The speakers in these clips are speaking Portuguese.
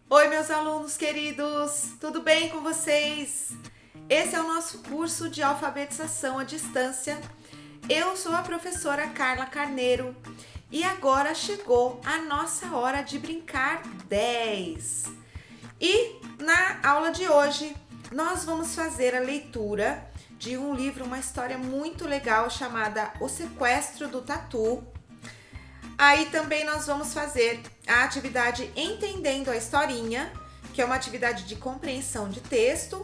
Oi, meus alunos queridos, tudo bem com vocês? Esse é o nosso curso de alfabetização à distância. Eu sou a professora Carla Carneiro e agora chegou a nossa hora de brincar 10. E na aula de hoje nós vamos fazer a leitura de um livro, uma história muito legal chamada O Sequestro do Tatu. Aí também nós vamos fazer a atividade Entendendo a Historinha, que é uma atividade de compreensão de texto.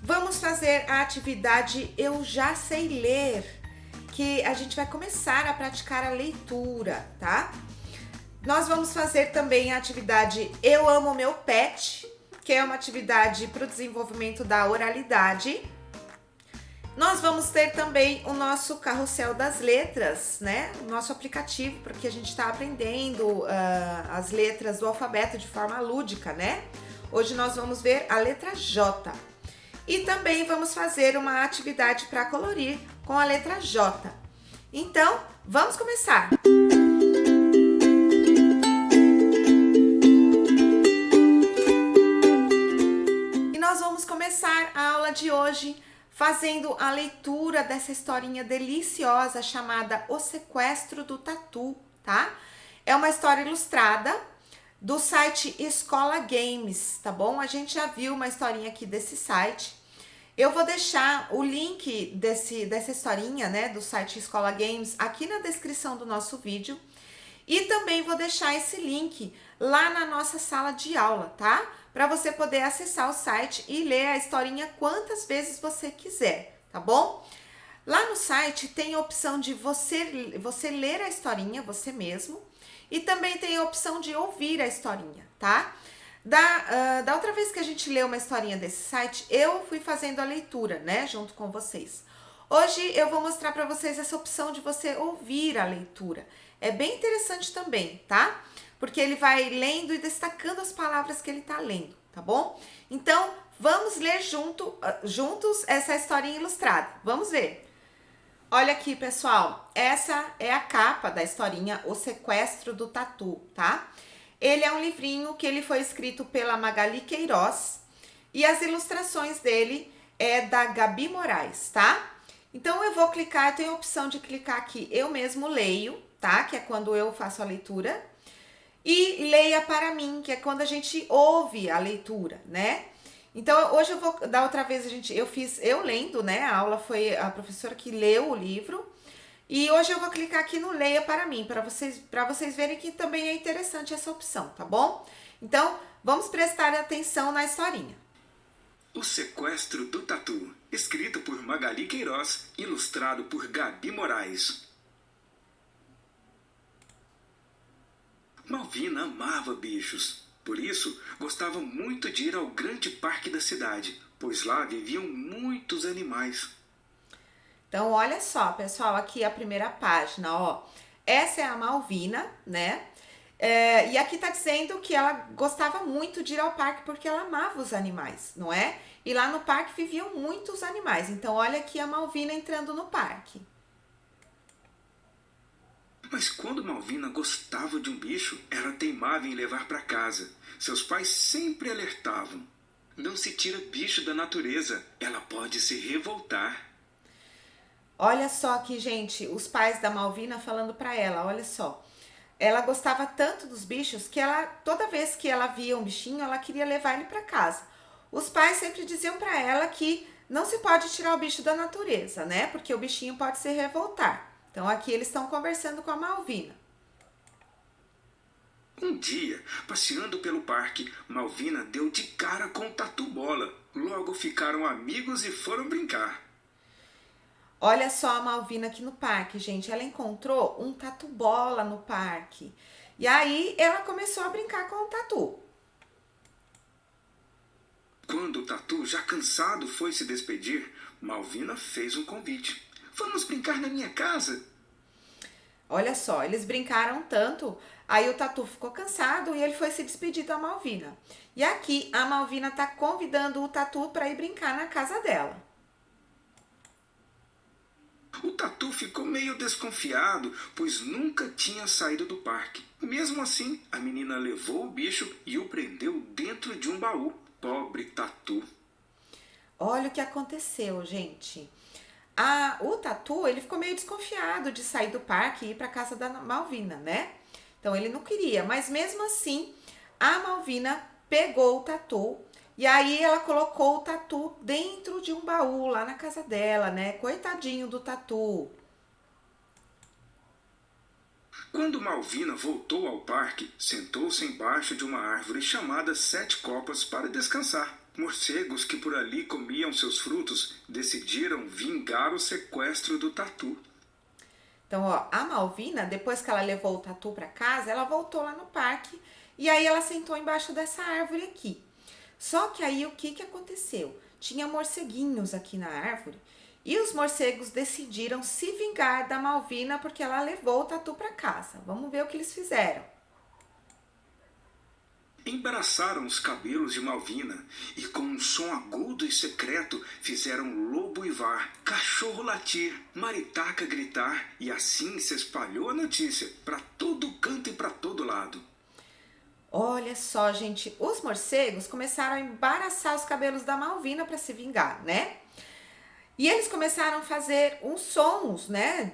Vamos fazer a atividade Eu Já Sei Ler, que a gente vai começar a praticar a leitura, tá? Nós vamos fazer também a atividade Eu Amo Meu Pet, que é uma atividade para o desenvolvimento da oralidade. Nós vamos ter também o nosso carrossel das letras, né? O nosso aplicativo, porque a gente está aprendendo as letras do alfabeto de forma lúdica, né? Hoje nós vamos ver a letra J. E também vamos fazer uma atividade para colorir com a letra J. Então, vamos começar! E nós vamos começar a aula de hoje fazendo a leitura dessa historinha deliciosa chamada O Sequestro do Tatu, tá? É uma história ilustrada do site Escola Games, tá bom? A gente já viu uma historinha aqui desse site. Eu vou deixar o link dessa historinha, né, do site Escola Games aqui na descrição do nosso vídeo. E também vou deixar esse link lá na nossa sala de aula, tá? Para você poder acessar o site e ler a historinha quantas vezes você quiser, tá bom? Lá no site tem a opção de você ler a historinha, você mesmo, e também tem a opção de ouvir a historinha, tá? Da outra vez que a gente leu uma historinha desse site, eu fui fazendo a leitura, né, junto com vocês. Hoje eu vou mostrar para vocês essa opção de você ouvir a leitura. É bem interessante também, tá? Porque ele vai lendo e destacando as palavras que ele tá lendo, tá bom? Então, vamos ler juntos essa historinha ilustrada. Vamos ver. Olha aqui, pessoal. Essa é a capa da historinha O Sequestro do Tatu, tá? Ele é um livrinho que ele foi escrito pela Magali Queiroz e as ilustrações dele é da Gabi Moraes, tá? Então eu vou clicar, eu tenho a opção de clicar aqui, eu mesmo leio, tá? Que é quando eu faço a leitura. E leia para mim, que é quando a gente ouve a leitura, né? Então hoje eu vou, da outra vez eu lendo, né? A aula foi a professora que leu o livro. E hoje eu vou clicar aqui no Leia para mim, para vocês verem que também é interessante essa opção, tá bom? Então, vamos prestar atenção na historinha. O Sequestro do Tatu, escrito por Magali Queiroz, ilustrado por Gabi Moraes. Malvina amava bichos, por isso gostava muito de ir ao grande parque da cidade, pois lá viviam muitos animais. Então, olha só, pessoal, aqui a primeira página, ó. Essa é a Malvina, né? E aqui tá dizendo que ela gostava muito de ir ao parque porque ela amava os animais, não é? E lá no parque viviam muitos animais. Então, olha aqui a Malvina entrando no parque. Mas quando Malvina gostava de um bicho, ela teimava em levar para casa. Seus pais sempre alertavam: não se tira bicho da natureza, ela pode se revoltar. Olha só aqui, gente, os pais da Malvina falando para ela, olha só. Ela gostava tanto dos bichos que ela, toda vez que ela via um bichinho, ela queria levar ele para casa. Os pais sempre diziam para ela que não se pode tirar o bicho da natureza, né? Porque o bichinho pode se revoltar. Então aqui eles estão conversando com a Malvina. Um dia, passeando pelo parque, Malvina deu de cara com Tatu Bola. Logo ficaram amigos e foram brincar. Olha só a Malvina aqui no parque, gente. Ela encontrou um tatu-bola no parque. E aí ela começou a brincar com o tatu. Quando o Tatu, já cansado, foi se despedir, Malvina fez um convite. Vamos brincar na minha casa? Olha só, eles brincaram tanto, aí o Tatu ficou cansado e ele foi se despedir da Malvina. E aqui a Malvina tá convidando o Tatu para ir brincar na casa dela. O tatu ficou meio desconfiado, pois nunca tinha saído do parque. Mesmo assim, a menina levou o bicho e o prendeu dentro de um baú. Pobre tatu. Olha o que aconteceu, gente. O Tatu, ele ficou meio desconfiado de sair do parque e ir para casa da Malvina, né? Então ele não queria, mas mesmo assim, a Malvina pegou o Tatu e aí ela colocou o Tatu dentro de um baú lá na casa dela, né? Coitadinho do Tatu. Quando Malvina voltou ao parque, sentou-se embaixo de uma árvore chamada Sete Copas para descansar. Morcegos que por ali comiam seus frutos decidiram vingar o sequestro do tatu. Então, ó, a Malvina, depois que ela levou o Tatu para casa, ela voltou lá no parque e aí ela sentou embaixo dessa árvore aqui. Só que aí o que que aconteceu? Tinha morceguinhos aqui na árvore e os morcegos decidiram se vingar da Malvina porque ela levou o Tatu para casa. Vamos ver o que eles fizeram. Embaraçaram os cabelos de Malvina e, com um som agudo e secreto, fizeram lobo uivar, cachorro latir, maritaca gritar, e assim se espalhou a notícia para todo canto e para todo lado. Olha só, gente, os morcegos começaram a embaraçar os cabelos da Malvina para se vingar, né? E eles começaram a fazer uns sons, né?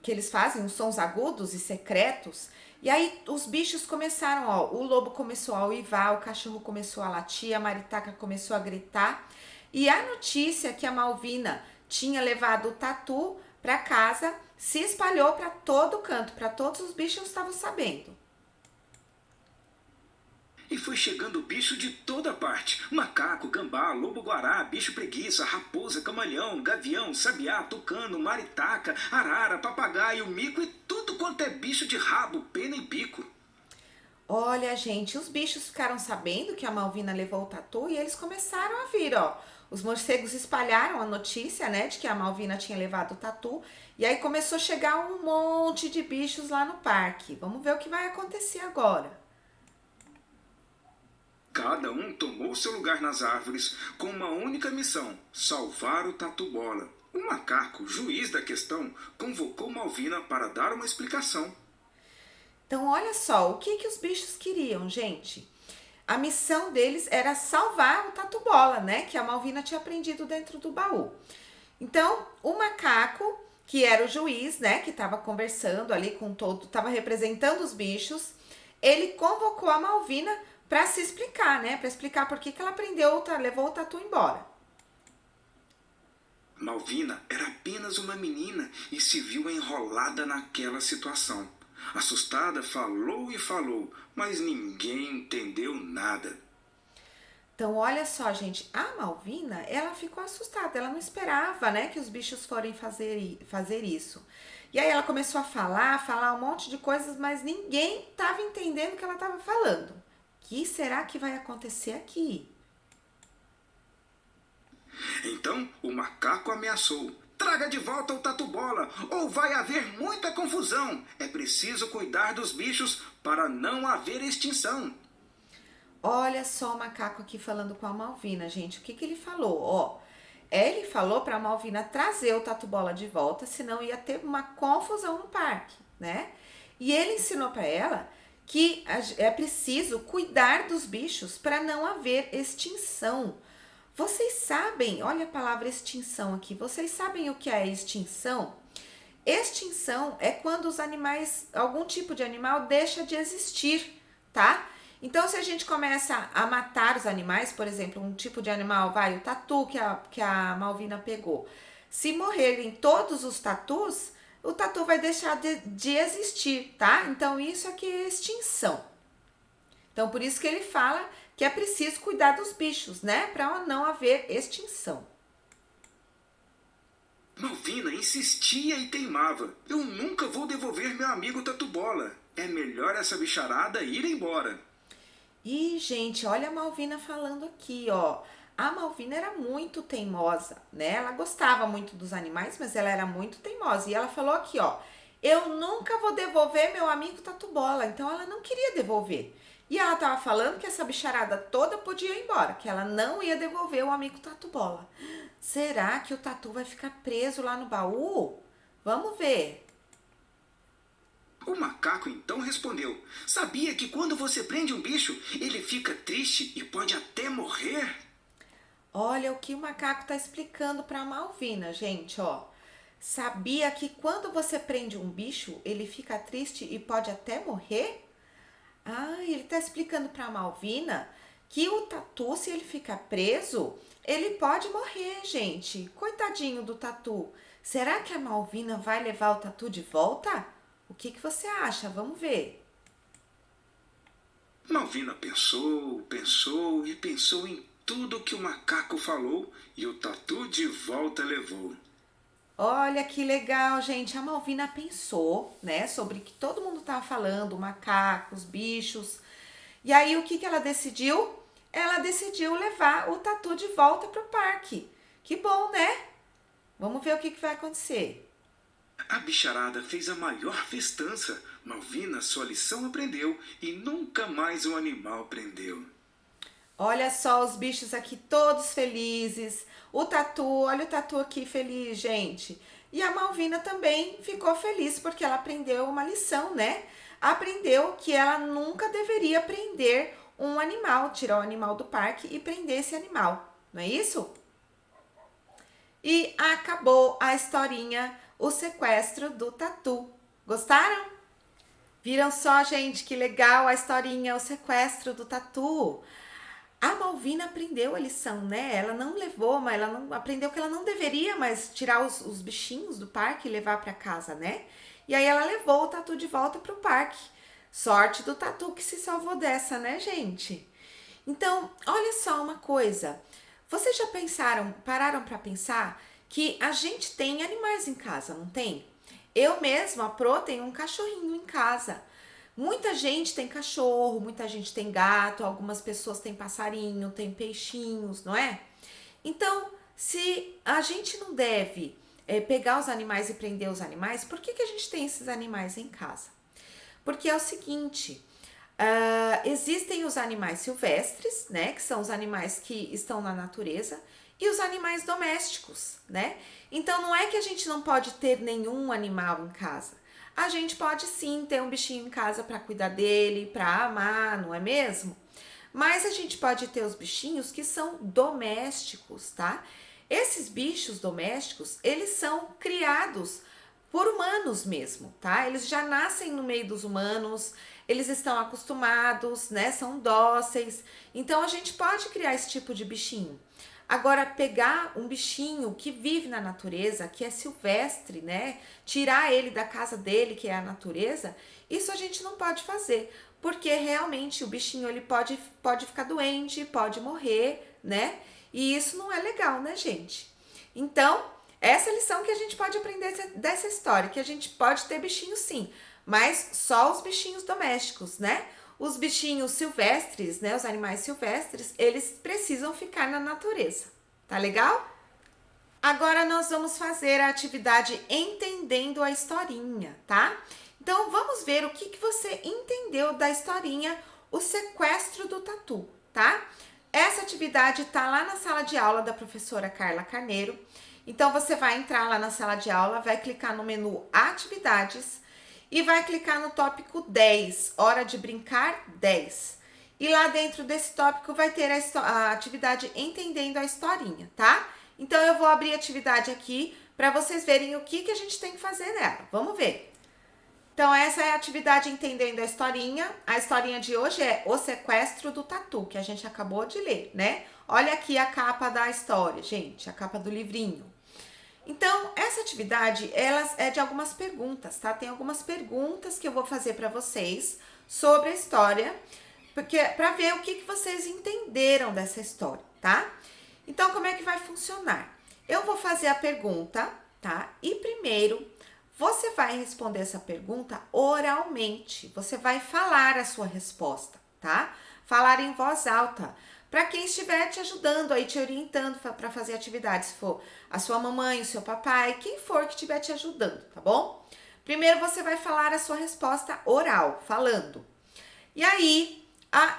Que eles fazem, uns sons agudos e secretos. E aí os bichos começaram, ó. O lobo começou a uivar, o cachorro começou a latir, a maritaca começou a gritar. E a notícia que a Malvina tinha levado o Tatu para casa se espalhou para todo canto, para todos os bichos estavam sabendo. E foi chegando bicho de toda parte. Macaco, gambá, lobo-guará, bicho-preguiça, raposa, camaleão, gavião, sabiá, tucano, maritaca, arara, papagaio, mico e tudo quanto é bicho de rabo, pena e bico. Olha, gente, os bichos ficaram sabendo que a Malvina levou o Tatu e eles começaram a vir, ó. Os morcegos espalharam a notícia, né, de que a Malvina tinha levado o Tatu. E aí começou a chegar um monte de bichos lá no parque. Vamos ver o que vai acontecer agora. Cada um tomou seu lugar nas árvores com uma única missão: salvar o Tatu-Bola. O macaco, juiz da questão, convocou Malvina para dar uma explicação. Então, olha só, o que que os bichos queriam, gente? A missão deles era salvar o Tatu-Bola, né? Que a Malvina tinha aprendido dentro do baú. Então, o macaco, que era o juiz, né? Que estava conversando ali com todo, estava representando os bichos, ele convocou a Malvina para se explicar, né? Para explicar por que que ela levou o Tatu embora. Malvina era apenas uma menina e se viu enrolada naquela situação. Assustada, falou e falou, mas ninguém entendeu nada. Então, olha só, gente, a Malvina, ela ficou assustada, ela não esperava, né, que os bichos forem fazer isso. E aí ela começou a falar um monte de coisas, mas ninguém estava entendendo o que ela estava falando. O que será que vai acontecer aqui? Então o macaco ameaçou: traga de volta o Tatu-Bola, ou vai haver muita confusão. É preciso cuidar dos bichos para não haver extinção. Olha só o macaco aqui falando com a Malvina, gente. O que que ele falou? Ó, ele falou para a Malvina trazer o Tatu-Bola de volta, senão ia ter uma confusão no parque, né? E ele ensinou para ela que é preciso cuidar dos bichos para não haver extinção. Vocês sabem, olha a palavra extinção aqui, vocês sabem o que é extinção? Extinção é quando os animais, algum tipo de animal deixa de existir, tá? Então, se a gente começa a matar os animais, por exemplo, um tipo de animal, o tatu que a Malvina pegou, se morrerem todos os tatus, o tatu vai deixar de existir, tá? Então, isso aqui é extinção. Então, por isso que ele fala que é preciso cuidar dos bichos, né? Para não haver extinção. Malvina insistia e teimava: eu nunca vou devolver meu amigo Tatu-Bola. É melhor essa bicharada ir embora. E, gente, olha a Malvina falando aqui, ó. A Malvina era muito teimosa, né? Ela gostava muito dos animais, mas ela era muito teimosa. E ela falou aqui, ó: eu nunca vou devolver meu amigo Tatu-Bola. Então, ela não queria devolver. E ela tava falando que essa bicharada toda podia ir embora, que ela não ia devolver o amigo Tatu-Bola. Será que o Tatu vai ficar preso lá no baú? Vamos ver. O macaco então respondeu: Sabia que quando você prende um bicho, ele fica triste e pode até morrer? Olha o que o macaco está explicando para a Malvina, gente, ó. Sabia que quando você prende um bicho, ele fica triste e pode até morrer? Ah, ele está explicando para a Malvina que o tatu, se ele ficar preso, ele pode morrer, gente. Coitadinho do tatu. Será que a Malvina vai levar o tatu de volta? O que você acha? Vamos ver. Malvina pensou, pensou e pensou em tudo que o macaco falou e o tatu de volta levou. Olha que legal, gente. A Malvina pensou, né, sobre o que todo mundo estava falando, macacos, bichos. E aí, o que ela decidiu? Ela decidiu levar o tatu de volta para o parque. Que bom, né? Vamos ver o que vai acontecer. A bicharada fez a maior festança. Malvina sua lição aprendeu e nunca mais um animal prendeu. Olha só os bichos aqui todos felizes. O tatu, olha o tatu aqui feliz, gente. E a Malvina também ficou feliz porque ela aprendeu uma lição, né? Aprendeu que ela nunca deveria prender um animal, tirar o animal do parque e prender esse animal, não é isso? E acabou a historinha, o sequestro do tatu. Gostaram? Viram só, gente, que legal a historinha, o sequestro do tatu. A Malvina aprendeu a lição, né? Ela não levou, mas ela não aprendeu que ela não deveria mais tirar os bichinhos do parque e levar para casa, né? E aí ela levou o tatu de volta para o parque. Sorte do tatu que se salvou dessa, né, gente? Então, olha só uma coisa. Vocês já pararam para pensar que a gente tem animais em casa, não tem? Eu mesma, a Pro, tenho um cachorrinho em casa. Muita gente tem cachorro, muita gente tem gato, algumas pessoas têm passarinho, tem peixinhos, não é? Então, se a gente não deve pegar os animais e prender os animais, por que a gente tem esses animais em casa? Porque é o seguinte, existem os animais silvestres, né? Que são os animais que estão na natureza, e os animais domésticos, né? Então, não é que a gente não pode ter nenhum animal em casa. A gente pode sim ter um bichinho em casa para cuidar dele, para amar, não é mesmo? Mas a gente pode ter os bichinhos que são domésticos, tá? Esses bichos domésticos, eles são criados por humanos mesmo, tá? Eles já nascem no meio dos humanos, eles estão acostumados, né? São dóceis. Então a gente pode criar esse tipo de bichinho. Agora, pegar um bichinho que vive na natureza, que é silvestre, né? Tirar ele da casa dele, que é a natureza, isso a gente não pode fazer. Porque realmente o bichinho ele pode ficar doente, pode morrer, né? E isso não é legal, né, gente? Então, essa é a lição que a gente pode aprender dessa história, que a gente pode ter bichinhos sim, mas só os bichinhos domésticos, né? Os bichinhos silvestres, né, os animais silvestres, eles precisam ficar na natureza. Tá legal? Agora nós vamos fazer a atividade entendendo a historinha, tá? Então vamos ver o que você entendeu da historinha O Sequestro do Tatu, tá? Essa atividade tá lá na sala de aula da professora Carla Carneiro. Então você vai entrar lá na sala de aula, vai clicar no menu Atividades e vai clicar no tópico 10, Hora de Brincar 10. E lá dentro desse tópico vai ter a atividade Entendendo a Historinha, tá? Então eu vou abrir a atividade aqui para vocês verem o que a gente tem que fazer nela. Vamos ver. Então essa é a atividade Entendendo a Historinha. A historinha de hoje é O Sequestro do Tatu, que a gente acabou de ler, né? Olha aqui a capa da história, gente, a capa do livrinho. Então, essa atividade, ela é de algumas perguntas, tá? Tem algumas perguntas que eu vou fazer para vocês sobre a história, porque para ver o que vocês entenderam dessa história, tá? Então, como é que vai funcionar? Eu vou fazer a pergunta, tá? E primeiro, você vai responder essa pergunta oralmente. Você vai falar a sua resposta, tá? Falar em voz alta. Para quem estiver te ajudando aí, te orientando para fazer atividades, se for a sua mamãe, o seu papai, quem for que estiver te ajudando, tá bom? Primeiro você vai falar a sua resposta oral, falando. E aí,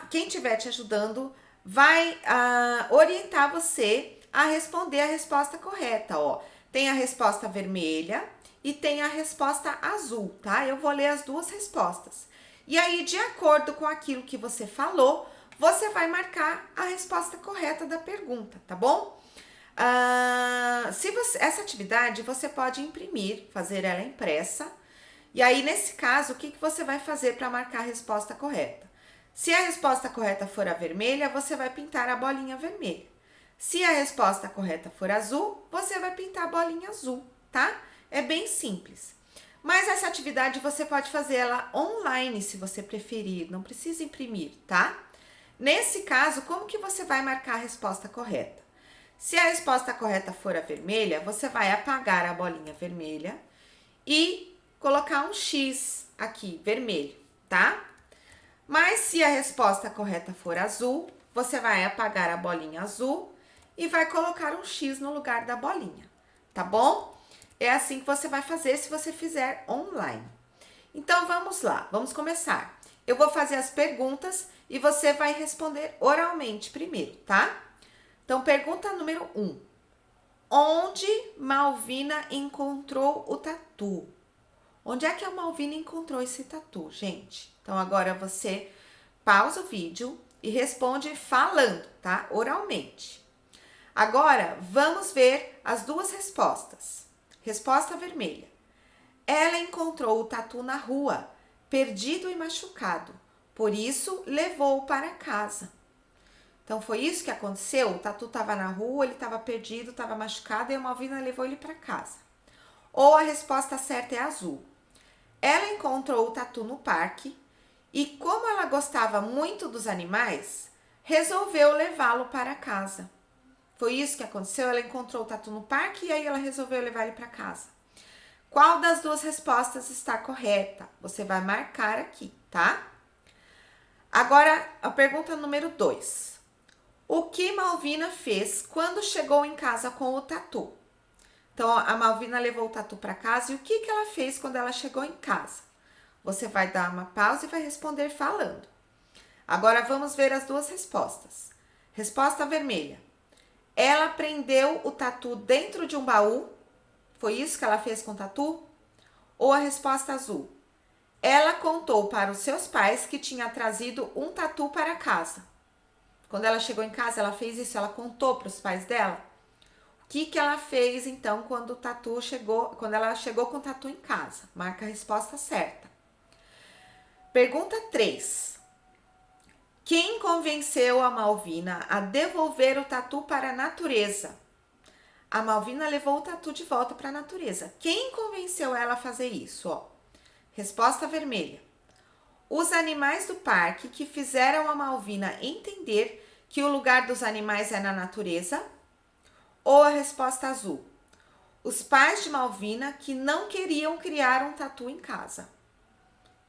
quem estiver te ajudando vai orientar você a responder a resposta correta, ó. Tem a resposta vermelha e tem a resposta azul, tá? Eu vou ler as duas respostas. E aí, de acordo com aquilo que você falou, você vai marcar a resposta correta da pergunta, tá bom? Essa atividade você pode imprimir, fazer ela impressa. E aí, nesse caso, o que você vai fazer para marcar a resposta correta? Se a resposta correta for a vermelha, você vai pintar a bolinha vermelha. Se a resposta correta for azul, você vai pintar a bolinha azul, tá? É bem simples. Mas essa atividade você pode fazer ela online, se você preferir, não precisa imprimir, tá? Nesse caso, como que você vai marcar a resposta correta? Se a resposta correta for a vermelha, você vai apagar a bolinha vermelha e colocar um X aqui, vermelho, tá? Mas se a resposta correta for azul, você vai apagar a bolinha azul e vai colocar um X no lugar da bolinha, tá bom? É assim que você vai fazer se você fizer online. Então, vamos lá, vamos começar. Eu vou fazer as perguntas e você vai responder oralmente primeiro, tá? Então, pergunta número 1. Onde Malvina encontrou o tatu? Onde é que a Malvina encontrou esse tatu, gente? Então, agora você pausa o vídeo e responde falando, tá? Oralmente. Agora, vamos ver as duas respostas. Resposta vermelha. Ela encontrou o tatu na rua, perdido e machucado. Por isso, levou-o para casa. Então, foi isso que aconteceu? O tatu estava na rua, ele estava perdido, estava machucado e a Malvina levou ele para casa. Ou a resposta certa é azul. Ela encontrou o tatu no parque e, como ela gostava muito dos animais, resolveu levá-lo para casa. Foi isso que aconteceu? Ela encontrou o tatu no parque e aí ela resolveu levar ele para casa. Qual das duas respostas está correta? Você vai marcar aqui, tá? Agora, a pergunta número 2. O que Malvina fez quando chegou em casa com o tatu? Então, a Malvina levou o tatu para casa e o que ela fez quando ela chegou em casa? Você vai dar uma pausa e vai responder falando. Agora, vamos ver as duas respostas. Resposta vermelha. Ela prendeu o tatu dentro de um baú. Foi isso que ela fez com o tatu? Ou a resposta azul? Ela contou para os seus pais que tinha trazido um tatu para casa. Quando ela chegou em casa, ela fez isso? Ela contou para os pais dela? O que ela fez, então, quando ela chegou com o tatu em casa? Marca a resposta certa. Pergunta 3. Quem convenceu a Malvina a devolver o tatu para a natureza? A Malvina levou o tatu de volta para a natureza. Quem convenceu ela a fazer isso? Ó, resposta vermelha. Os animais do parque que fizeram a Malvina entender que o lugar dos animais é na natureza? Ou a resposta azul? Os pais de Malvina que não queriam criar um tatu em casa.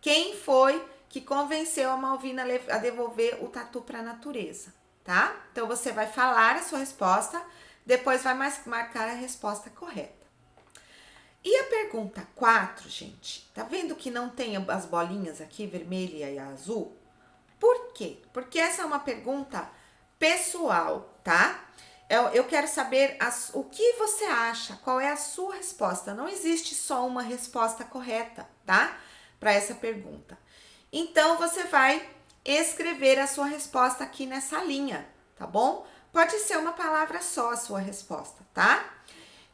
Quem foi que convenceu a Malvina a devolver o tatu para a natureza, tá? Então, você vai falar a sua resposta, depois vai marcar a resposta correta. E a pergunta 4, gente? Tá vendo que não tem as bolinhas aqui, vermelha e azul? Por quê? Porque essa é uma pergunta pessoal, tá? Eu quero saber o que você acha, qual é a sua resposta. Não existe só uma resposta correta, tá? Para essa pergunta. Então, você vai escrever a sua resposta aqui nessa linha, tá bom? Pode ser uma palavra só a sua resposta, tá?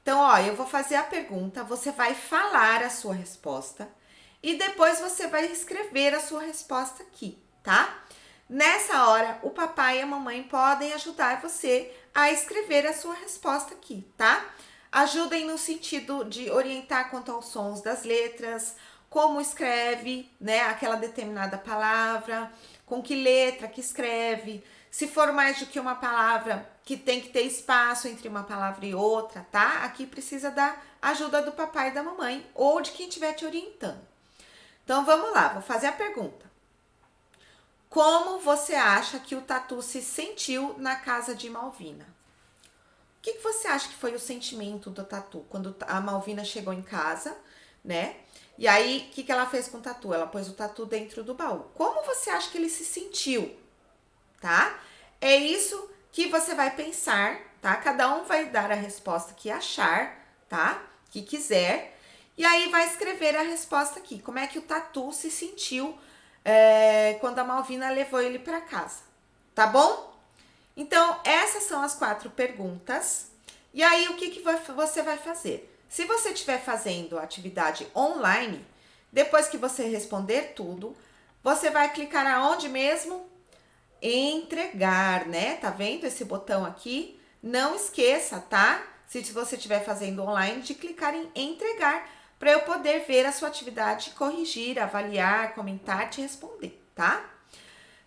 Então, ó, eu vou fazer a pergunta, você vai falar a sua resposta e depois você vai escrever a sua resposta aqui, tá? Nessa hora, o papai e a mamãe podem ajudar você a escrever a sua resposta aqui, tá? Ajudem no sentido de orientar quanto aos sons das letras, como escreve, né, aquela determinada palavra, com que letra que escreve, se for mais do que uma palavra, que tem que ter espaço entre uma palavra e outra, tá? Aqui precisa da ajuda do papai e da mamãe ou de quem estiver te orientando. Então, vamos lá, vou fazer a pergunta. Como você acha que o tatu se sentiu na casa de Malvina? O que você acha que foi o sentimento do tatu quando a Malvina chegou em casa, né? E aí, o que ela fez com o tatu? Ela pôs o tatu dentro do baú. Como você acha que ele se sentiu? Tá? É isso que você vai pensar, tá? Cada um vai dar a resposta que achar, tá? tá? Que quiser. E aí vai escrever a resposta aqui. Como é que o Tatu se sentiu quando a Malvina levou ele para casa, tá bom? Então, essas são as 4 perguntas. E aí, o que você vai fazer? Se você estiver fazendo atividade online, depois que você responder tudo, você vai clicar aonde mesmo? Entregar, né? Tá vendo esse botão aqui? Não esqueça, tá? Se você estiver fazendo online, de clicar em entregar para eu poder ver a sua atividade, corrigir, avaliar, comentar, te responder, tá?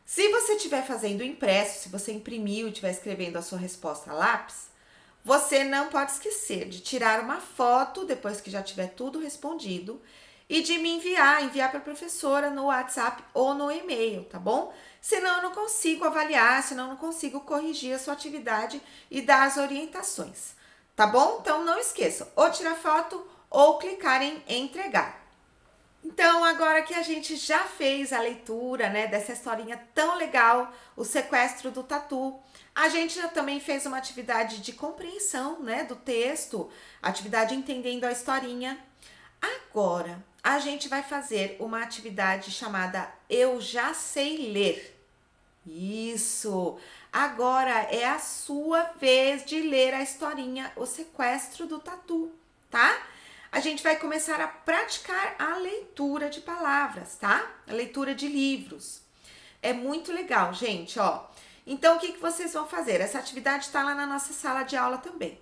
Se você estiver fazendo impresso, se você imprimiu e estiver escrevendo a sua resposta a lápis, você não pode esquecer de tirar uma foto depois que já tiver tudo respondido e de me enviar para a professora no WhatsApp ou no e-mail, tá bom? Senão eu não consigo avaliar, senão eu não consigo corrigir a sua atividade e dar as orientações, tá bom? Então não esqueçam, ou tirar foto ou clicar em entregar. Então, agora que a gente já fez a leitura, né, dessa historinha tão legal, O Sequestro do Tatu, a gente já também fez uma atividade de compreensão, né, do texto, atividade entendendo a historinha. Agora, a gente vai fazer uma atividade chamada Eu Já Sei Ler. Isso! Agora é a sua vez de ler a historinha O Sequestro do Tatu, tá? A gente vai começar a praticar a leitura de palavras, tá? A leitura de livros. É muito legal, gente, ó. Então, o que vocês vão fazer? Essa atividade está lá na nossa sala de aula também.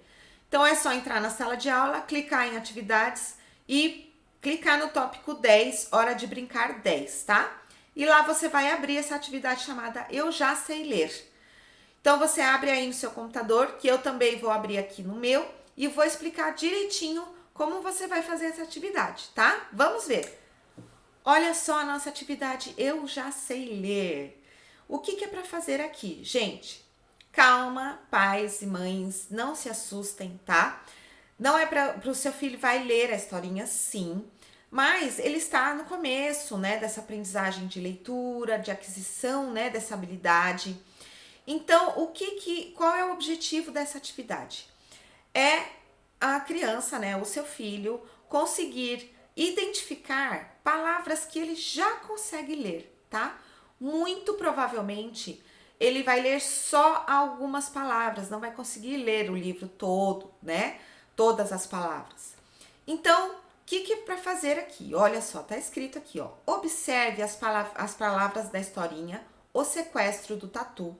Então, é só entrar na sala de aula, clicar em atividades e clicar no tópico 10, Hora de Brincar 10, tá? E lá você vai abrir essa atividade chamada Eu Já Sei Ler. Então, você abre aí no seu computador, que eu também vou abrir aqui no meu, e vou explicar direitinho como você vai fazer essa atividade, tá? Vamos ver. Olha só a nossa atividade Eu Já Sei Ler. O que é para fazer aqui? Gente, calma, pais e mães, não se assustem, tá? Não é para o seu filho vai ler a historinha, sim, mas ele está no começo, né, dessa aprendizagem de leitura, de aquisição, né, dessa habilidade. Então, qual é o objetivo dessa atividade? É a criança, né, o seu filho, conseguir identificar palavras que ele já consegue ler, tá? Muito provavelmente ele vai ler só algumas palavras, não vai conseguir ler o livro todo, né? Todas as palavras. Então, o que é para fazer aqui? Olha só, tá escrito aqui, ó. Observe as palavras da historinha O Sequestro do Tatu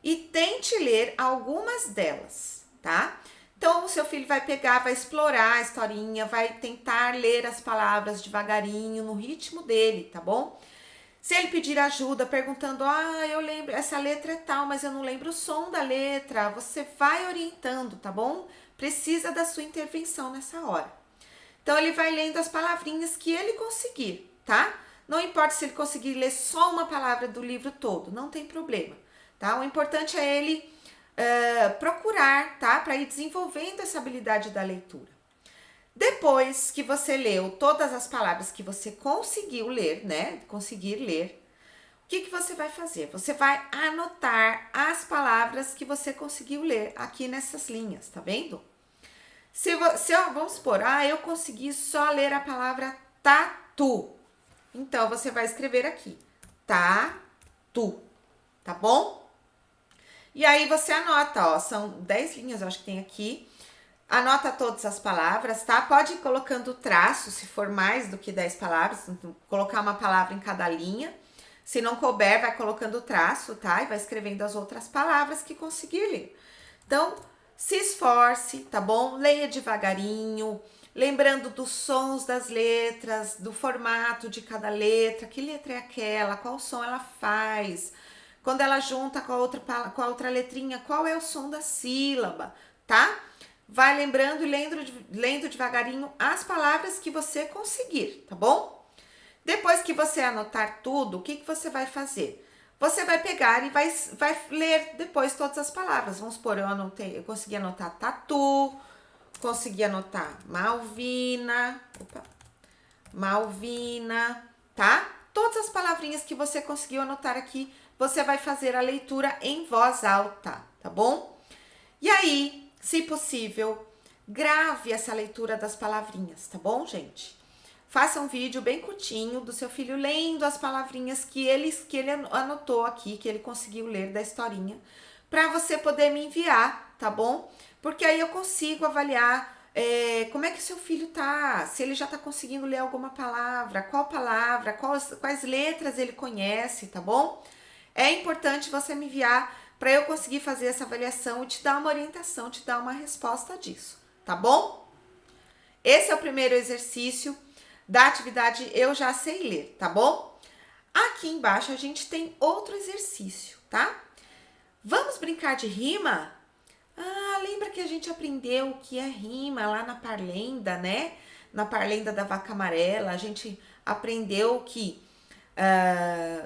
e tente ler algumas delas, tá? Então, o seu filho vai pegar, vai explorar a historinha, vai tentar ler as palavras devagarinho, no ritmo dele, tá bom? Se ele pedir ajuda, perguntando, eu lembro, essa letra é tal, mas eu não lembro o som da letra, você vai orientando, tá bom? Precisa da sua intervenção nessa hora. Então, ele vai lendo as palavrinhas que ele conseguir, tá? Não importa se ele conseguir ler só uma palavra do livro todo, não tem problema, tá? O importante é ele procurar, tá? Para ir desenvolvendo essa habilidade da leitura. Depois que você leu todas as palavras que você conseguiu ler, né? Conseguir ler, o que você vai fazer? Você vai anotar as palavras que você conseguiu ler aqui nessas linhas, tá vendo? Vamos supor, eu consegui só ler a palavra tatu. Então, você vai escrever aqui, tatu, tá bom? E aí você anota, ó, são 10 linhas, eu acho que tem aqui. Anota todas as palavras, tá? Pode ir colocando traço, se for mais do que 10 palavras, colocar uma palavra em cada linha. Se não couber, vai colocando traço, tá? E vai escrevendo as outras palavras que conseguir ler. Então, se esforce, tá bom? Leia devagarinho, lembrando dos sons das letras, do formato de cada letra, que letra é aquela, qual som ela faz, quando ela junta com a outra letrinha, qual é o som da sílaba, tá? Vai lembrando e lendo devagarinho as palavras que você conseguir, tá bom? Depois que você anotar tudo, o que você vai fazer? Você vai pegar e vai ler depois todas as palavras. Vamos supor, eu consegui anotar tatu, consegui anotar Malvina, tá? Todas as palavrinhas que você conseguiu anotar aqui, você vai fazer a leitura em voz alta, tá bom? E aí, se possível, grave essa leitura das palavrinhas, tá bom, gente? Faça um vídeo bem curtinho do seu filho lendo as palavrinhas que ele anotou aqui, que ele conseguiu ler da historinha, para você poder me enviar, tá bom? Porque aí eu consigo avaliar como é que seu filho tá, se ele já tá conseguindo ler alguma palavra, quais letras ele conhece, tá bom? É importante você me enviar para eu conseguir fazer essa avaliação e te dar uma orientação, te dar uma resposta disso, tá bom? Esse é o primeiro exercício da atividade Eu Já Sei Ler, tá bom? Aqui embaixo a gente tem outro exercício, tá? Vamos brincar de rima? Ah, lembra que a gente aprendeu o que é rima lá na Parlenda, né? Na Parlenda da Vaca Amarela, a gente aprendeu que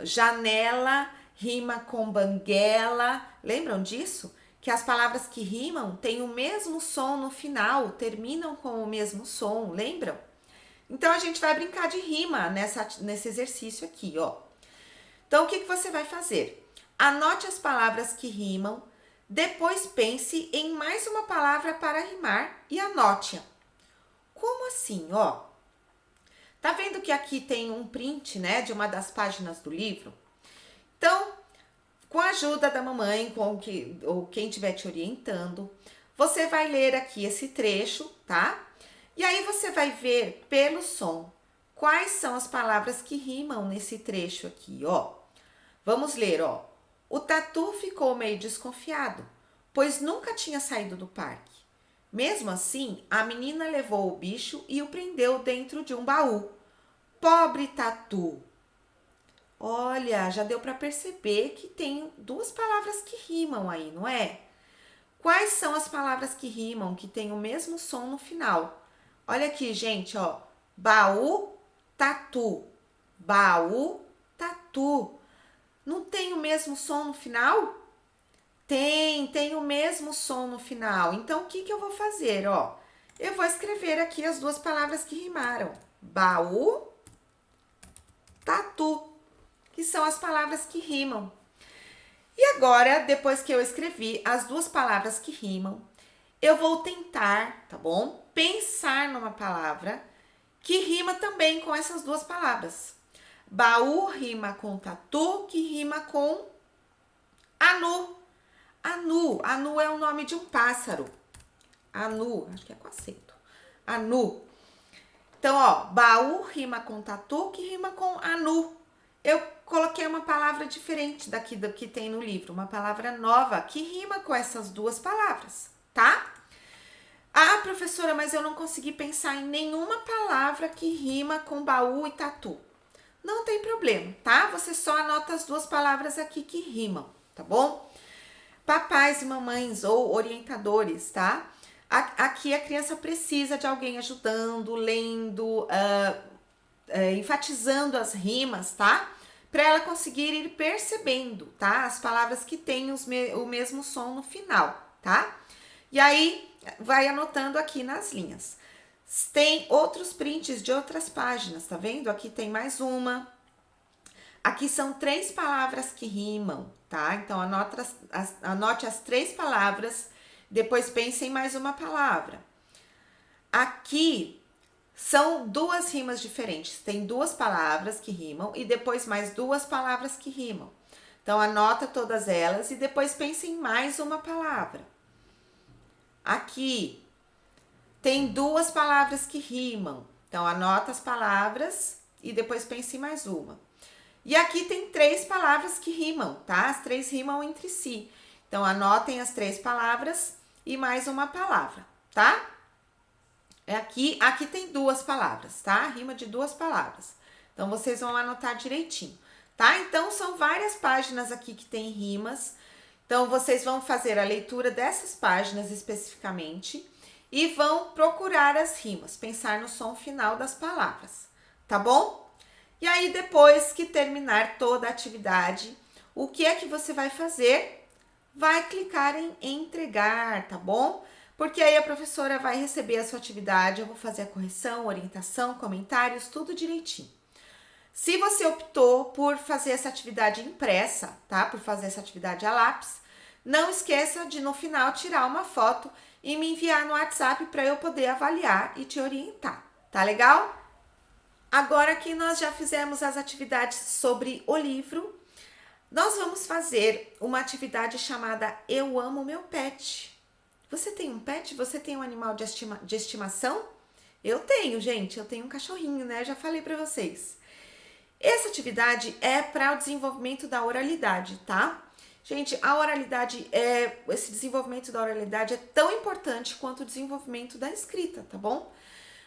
janela rima com banguela. Lembram disso? Que as palavras que rimam têm o mesmo som no final, terminam com o mesmo som, lembram? Então, a gente vai brincar de rima nesse exercício aqui, ó. Então, o que você vai fazer? Anote as palavras que rimam, depois pense em mais uma palavra para rimar e anote-a. Como assim, ó? Tá vendo que aqui tem um print, né, de uma das páginas do livro? Então, com a ajuda da mamãe, ou quem estiver te orientando, você vai ler aqui esse trecho, tá? E aí você vai ver pelo som quais são as palavras que rimam nesse trecho aqui, ó. Vamos ler, ó. O Tatu ficou meio desconfiado, pois nunca tinha saído do parque. Mesmo assim, a menina levou o bicho e o prendeu dentro de um baú. Pobre Tatu! Olha, já deu para perceber que tem duas palavras que rimam aí, não é? Quais são as palavras que rimam, que tem o mesmo som no final? Olha aqui, gente, ó. Baú, tatu. Baú, tatu. Não tem o mesmo som no final? Tem o mesmo som no final. Então, o que eu vou fazer, ó? Eu vou escrever aqui as duas palavras que rimaram. Baú, tatu, que são as palavras que rimam. E agora, depois que eu escrevi as duas palavras que rimam, eu vou tentar, tá bom? Pensar numa palavra que rima também com essas duas palavras. Baú rima com tatu, que rima com anu. Anu é o nome de um pássaro. Anu, acho que é com acento. Anu. Então, ó, baú rima com tatu, que rima com anu. Eu coloquei uma palavra diferente daqui do que tem no livro, uma palavra nova que rima com essas duas palavras, tá? Ah, professora, mas eu não consegui pensar em nenhuma palavra que rima com baú e tatu. Não tem problema, tá? Você só anota as duas palavras aqui que rimam, tá bom? Papais e mamães ou orientadores, tá? Aqui a criança precisa de alguém ajudando, lendo, enfatizando as rimas, tá? Para ela conseguir ir percebendo, tá? As palavras que têm o mesmo som no final, tá? E aí, vai anotando aqui nas linhas. Tem outros prints de outras páginas, tá vendo? Aqui tem mais uma. Aqui são 3 palavras que rimam, tá? Então, anote as 3 palavras, depois pense em mais uma palavra. Aqui são 2 rimas diferentes. Tem 2 palavras que rimam e depois mais 2 palavras que rimam. Então, anota todas elas e depois pense em mais uma palavra. Aqui tem 2 palavras que rimam. Então, anota as palavras e depois pense em mais uma. E aqui tem 3 palavras que rimam, tá? As 3 rimam entre si. Então, anotem as 3 palavras e mais uma palavra, tá? Aqui tem 2 palavras, tá? Rima de 2 palavras. Então, vocês vão anotar direitinho, tá? Então, são várias páginas aqui que tem rimas. Então, vocês vão fazer a leitura dessas páginas especificamente e vão procurar as rimas, pensar no som final das palavras, tá bom? E aí, depois que terminar toda a atividade, o que é que você vai fazer? Vai clicar em entregar, tá bom? Porque aí a professora vai receber a sua atividade, eu vou fazer a correção, orientação, comentários, tudo direitinho. Se você optou por fazer essa atividade impressa, tá? Por fazer essa atividade a lápis, não esqueça de no final tirar uma foto e me enviar no WhatsApp para eu poder avaliar e te orientar. Tá legal? Agora que nós já fizemos as atividades sobre o livro, nós vamos fazer uma atividade chamada Eu Amo Meu Pet. Você tem um pet? Você tem um animal de estimação? Eu tenho, gente. Eu tenho um cachorrinho, né? Eu já falei para vocês. Essa atividade é para o desenvolvimento da oralidade, tá? Gente, esse desenvolvimento da oralidade é tão importante quanto o desenvolvimento da escrita, tá bom?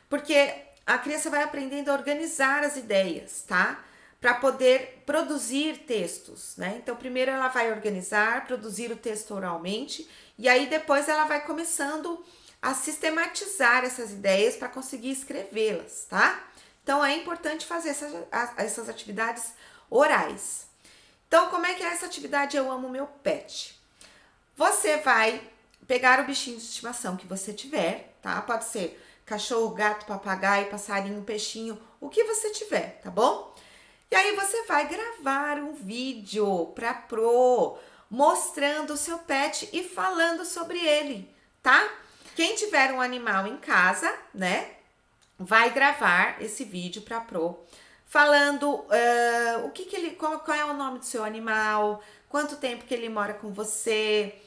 Porque a criança vai aprendendo a organizar as ideias, tá? Para poder produzir textos, né? Então, primeiro ela vai organizar, produzir o texto oralmente, e aí depois ela vai começando a sistematizar essas ideias para conseguir escrevê-las, tá? Então, é importante fazer essas atividades orais. Então, como é que é essa atividade Eu Amo Meu Pet? Você vai pegar o bichinho de estimação que você tiver, tá? Pode ser cachorro, gato, papagaio, passarinho, peixinho, o que você tiver, tá bom? E aí você vai gravar um vídeo pra Pro, mostrando o seu pet e falando sobre ele, tá? Quem tiver um animal em casa, né, vai gravar esse vídeo pra Pro, falando qual é o nome do seu animal, quanto tempo que ele mora com você,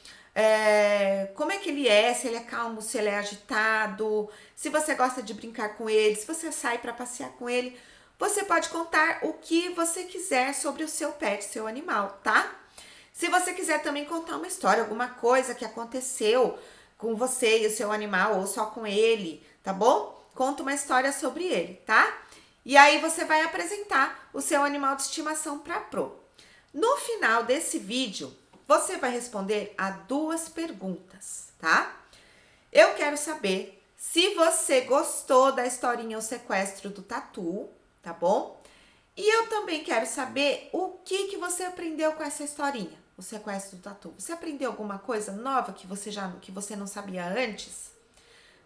como é que ele é, se ele é calmo, se ele é agitado, se você gosta de brincar com ele, se você sai para passear com ele. Você pode contar o que você quiser sobre o seu pet, seu animal, tá? Se você quiser também contar uma história, alguma coisa que aconteceu com você e o seu animal, ou só com ele, tá bom? Conta uma história sobre ele, tá? E aí você vai apresentar o seu animal de estimação para Pro. No final desse vídeo, você vai responder a 2 perguntas, tá? Eu quero saber se você gostou da historinha O Sequestro do Tatu, tá bom? E eu também quero saber o que você aprendeu com essa historinha, O Sequestro do Tatu. Você aprendeu alguma coisa nova que você não sabia antes?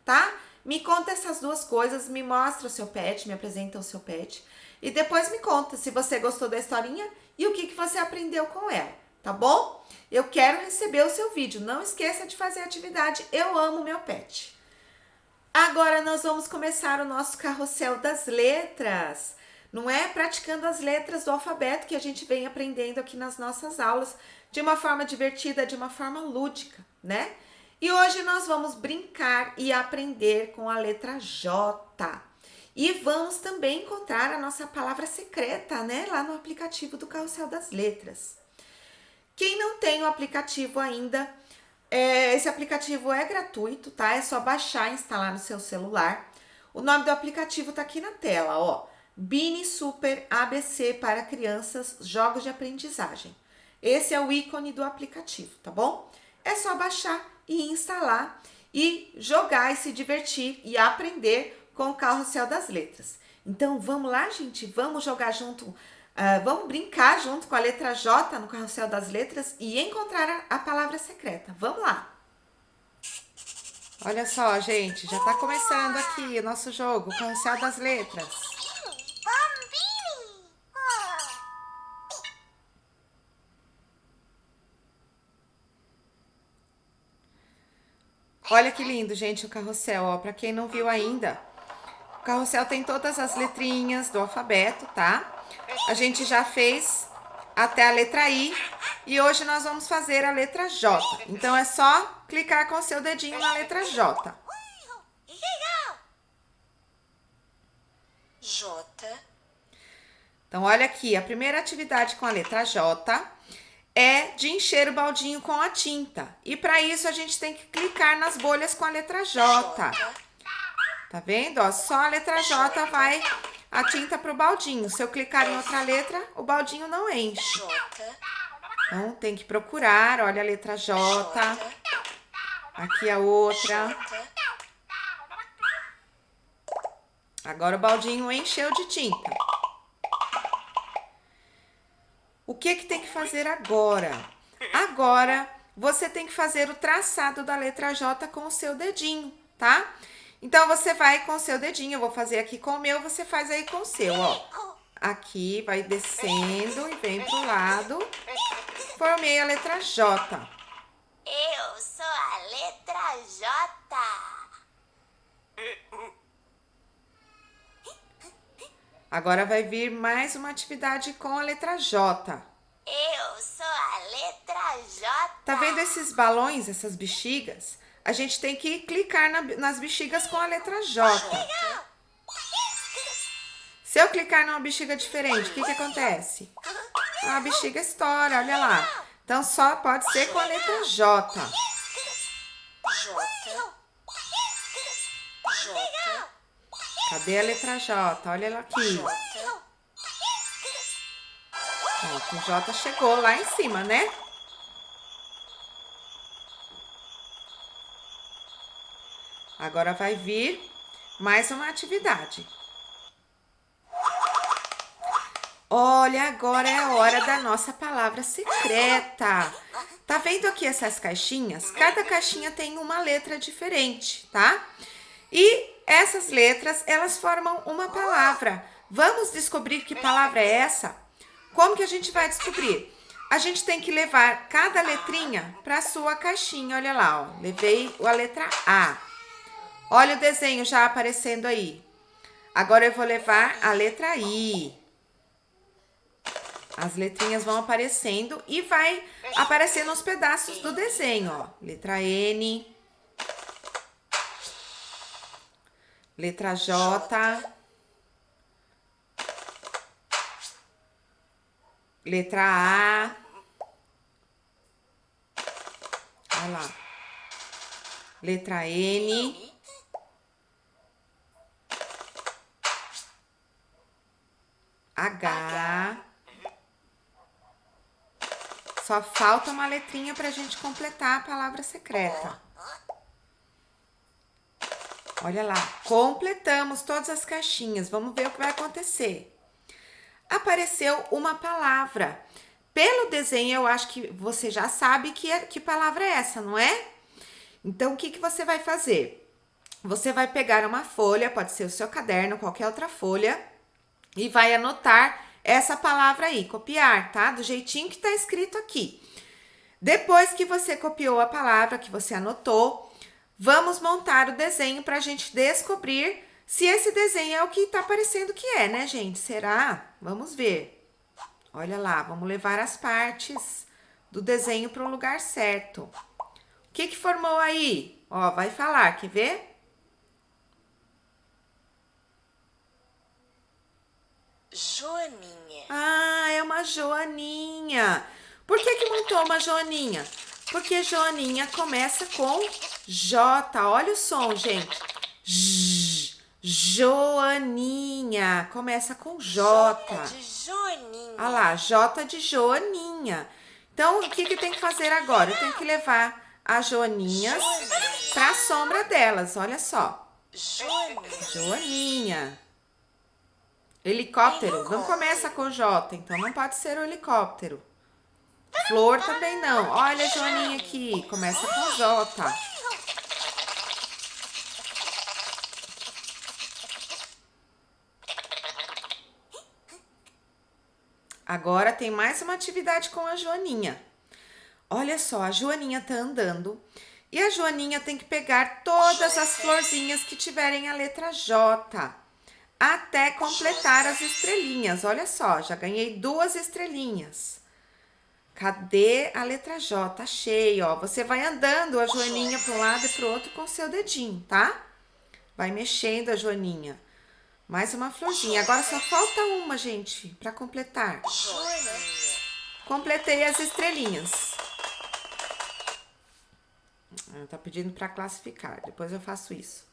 Tá? Me conta essas 2 coisas, me mostra o seu pet, me apresenta o seu pet. E depois me conta se você gostou da historinha e o que você aprendeu com ela, tá bom? Eu quero receber o seu vídeo. Não esqueça de fazer a atividade Eu Amo Meu Pet. Agora nós vamos começar o nosso carrossel das letras. Não é praticando as letras do alfabeto que a gente vem aprendendo aqui nas nossas aulas de uma forma divertida, de uma forma lúdica, né? E hoje nós vamos brincar e aprender com a letra J. E vamos também encontrar a nossa palavra secreta, né? Lá no aplicativo do Carrossel das Letras. Quem não tem o aplicativo ainda, esse aplicativo é gratuito, tá? É só baixar e instalar no seu celular. O nome do aplicativo tá aqui na tela, ó. Bini Super ABC para crianças, jogos de aprendizagem. Esse é o ícone do aplicativo, tá bom? É só baixar e instalar e jogar e se divertir e aprender com o Carrossel das Letras. Então, vamos lá, gente? Vamos jogar junto, vamos brincar junto com a letra J no Carrossel das Letras e encontrar a palavra secreta. Vamos lá! Olha só, gente, já tá começando aqui o nosso jogo, o Carrossel das Letras. Olha que lindo, gente, o carrossel, ó. Pra quem não viu ainda, o carrossel tem todas as letrinhas do alfabeto, tá? A gente já fez até a letra I e hoje nós vamos fazer a letra J. Então, é só clicar com o seu dedinho na letra J. J. Então, olha aqui, a primeira atividade com a letra J é de encher o baldinho com a tinta. E para isso a gente tem que clicar nas bolhas com a letra J. Tá vendo? Ó, só a letra J vai a tinta pro baldinho. Se eu clicar em outra letra, o baldinho não enche. Então tem que procurar, olha a letra J. Aqui a outra. Agora o baldinho encheu de tinta. O que tem que fazer agora? Agora, você tem que fazer o traçado da letra J com o seu dedinho, tá? Então, você vai com o seu dedinho, eu vou fazer aqui com o meu, você faz aí com o seu, ó. Aqui, vai descendo e vem pro lado. Formei a letra J. Agora vai vir mais uma atividade com a letra J. Eu sou a letra J. Tá vendo esses balões, essas bexigas? A gente tem que clicar nas bexigas com a letra J. Se eu clicar numa bexiga diferente, o que acontece? A bexiga estoura, olha lá. Então, só pode ser com a letra J. J. J. Cadê a letra J? Olha ela aqui. J. Pronto, o J chegou lá em cima, né? Agora vai vir mais uma atividade. Olha, agora é a hora da nossa palavra secreta. Tá vendo aqui essas caixinhas? Cada caixinha tem uma letra diferente, tá? E essas letras, elas formam uma palavra. Vamos descobrir que palavra é essa? Como que a gente vai descobrir? A gente tem que levar cada letrinha para a sua caixinha. Olha lá, ó. Levei a letra A. Olha o desenho já aparecendo aí. Agora eu vou levar a letra I. As letrinhas vão aparecendo e vai aparecendo os pedaços do desenho, ó. Letra N. Letra J. Letra A. Olha lá. Letra N. H. Só falta uma letrinha para a gente completar a palavra secreta. Olha lá, completamos todas as caixinhas. Vamos ver o que vai acontecer. Apareceu uma palavra. Pelo desenho, eu acho que você já sabe que palavra é essa, não é? Então, o que você vai fazer? Você vai pegar uma folha, pode ser o seu caderno, qualquer outra folha, e vai anotar essa palavra aí, copiar, tá? Do jeitinho que tá escrito aqui. Depois que você copiou a palavra, que você anotou, vamos montar o desenho para a gente descobrir se esse desenho é o que tá aparecendo que é, né, gente? Será? Vamos ver. Olha lá, vamos levar as partes do desenho para o lugar certo. O que formou aí? Ó, vai falar, quer ver? Joaninha. Ah, é uma joaninha. Por que montou uma joaninha? Porque joaninha começa com J. Olha o som, gente. Joaninha. Começa com J. J de Joaninha. Olha lá, J de joaninha. Então, o que tem que fazer agora? Eu tenho que levar as joaninhas para a sombra delas. Olha só. Joaninha. Joaninha. Helicóptero não começa com J, então não pode ser o helicóptero. Flor também não. Olha a joaninha aqui, começa com J. Agora tem mais uma atividade com a joaninha. Olha só, a joaninha tá andando e a joaninha tem que pegar todas as florzinhas que tiverem a letra J. Até completar as estrelinhas. Olha só, já ganhei 2 estrelinhas. Cadê a letra J? Achei, ó. Você vai andando a joaninha para um lado e para o outro com o seu dedinho, tá? Vai mexendo a joaninha. Mais uma florzinha. Agora só falta uma, gente, para completar. Joaninha. Completei as estrelinhas. Tá pedindo para classificar. Depois eu faço isso.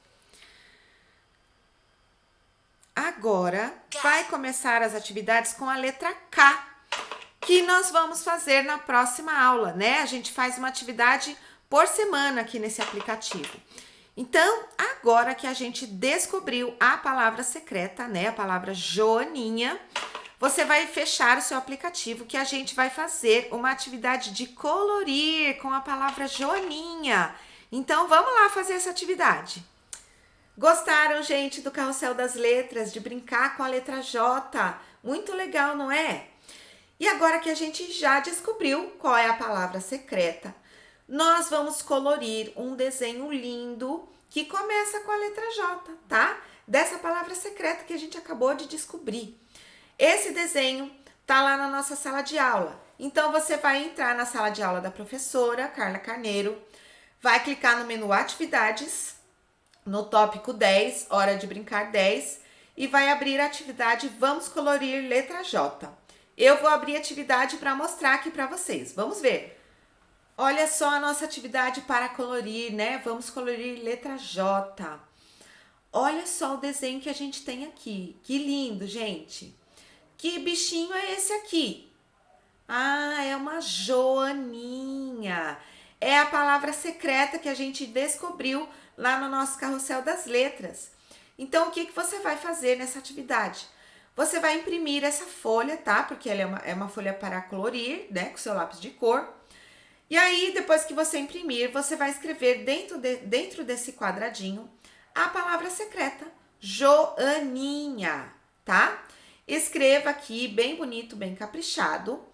Agora, vai começar as atividades com a letra K, que nós vamos fazer na próxima aula, né? A gente faz uma atividade por semana aqui nesse aplicativo. Então, agora que a gente descobriu a palavra secreta, né? A palavra joaninha, você vai fechar o seu aplicativo que a gente vai fazer uma atividade de colorir com a palavra joaninha. Então, vamos lá fazer essa atividade. Gostaram, gente, do Carrossel das Letras, de brincar com a letra J? Muito legal, não é? E agora que a gente já descobriu qual é a palavra secreta, nós vamos colorir um desenho lindo que começa com a letra J, tá? Dessa palavra secreta que a gente acabou de descobrir. Esse desenho tá lá na nossa sala de aula. Então, você vai entrar na sala de aula da professora Carla Carneiro, vai clicar no menu Atividades, no tópico 10, Hora de Brincar 10, e vai abrir a atividade Vamos Colorir letra J. Eu vou abrir a atividade para mostrar aqui para vocês. Vamos ver. Olha só a nossa atividade para colorir, né? Vamos colorir letra J. Olha só o desenho que a gente tem aqui. Que lindo, gente. Que bichinho é esse aqui? Ah, é uma joaninha. É a palavra secreta que a gente descobriu lá no nosso carrossel das letras. Então, o que você vai fazer nessa atividade? Você vai imprimir essa folha, tá? Porque ela é uma folha para colorir, né? Com seu lápis de cor. E aí, depois que você imprimir, você vai escrever dentro desse quadradinho a palavra secreta, Joaninha, tá? Escreva aqui, bem bonito, bem caprichado.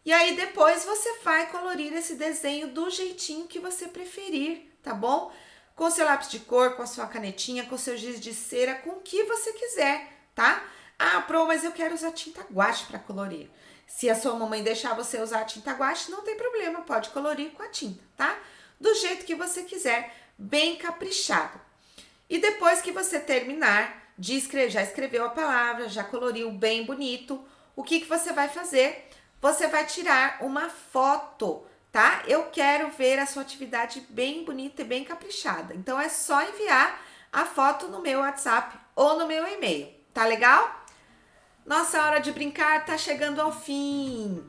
E aí, depois você vai colorir esse desenho do jeitinho que você preferir, tá bom? Com seu lápis de cor, com a sua canetinha, com seu giz de cera, com o que você quiser, tá? Ah, Pro, mas eu quero usar tinta guache para colorir. Se a sua mamãe deixar você usar a tinta guache, não tem problema, pode colorir com a tinta, tá? Do jeito que você quiser, bem caprichado. E depois que você terminar de escrever, já escreveu a palavra, já coloriu bem bonito, o que você vai fazer? Você vai tirar uma foto, tá? Eu quero ver a sua atividade bem bonita e bem caprichada. Então, é só enviar a foto no meu WhatsApp ou no meu e-mail, tá legal? Nossa hora de brincar tá chegando ao fim.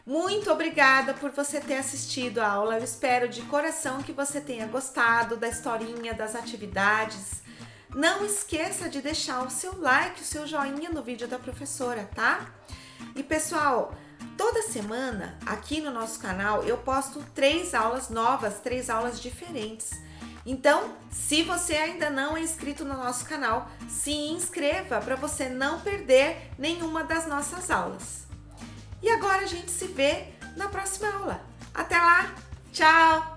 Muito obrigada por você ter assistido a aula. Eu espero de coração que você tenha gostado da historinha, das atividades. Não esqueça de deixar o seu like, o seu joinha no vídeo da professora, tá? E pessoal, toda semana aqui no nosso canal eu posto 3 aulas novas, 3 aulas diferentes. Então, se você ainda não é inscrito no nosso canal, se inscreva para você não perder nenhuma das nossas aulas. E agora a gente se vê na próxima aula. Até lá! Tchau!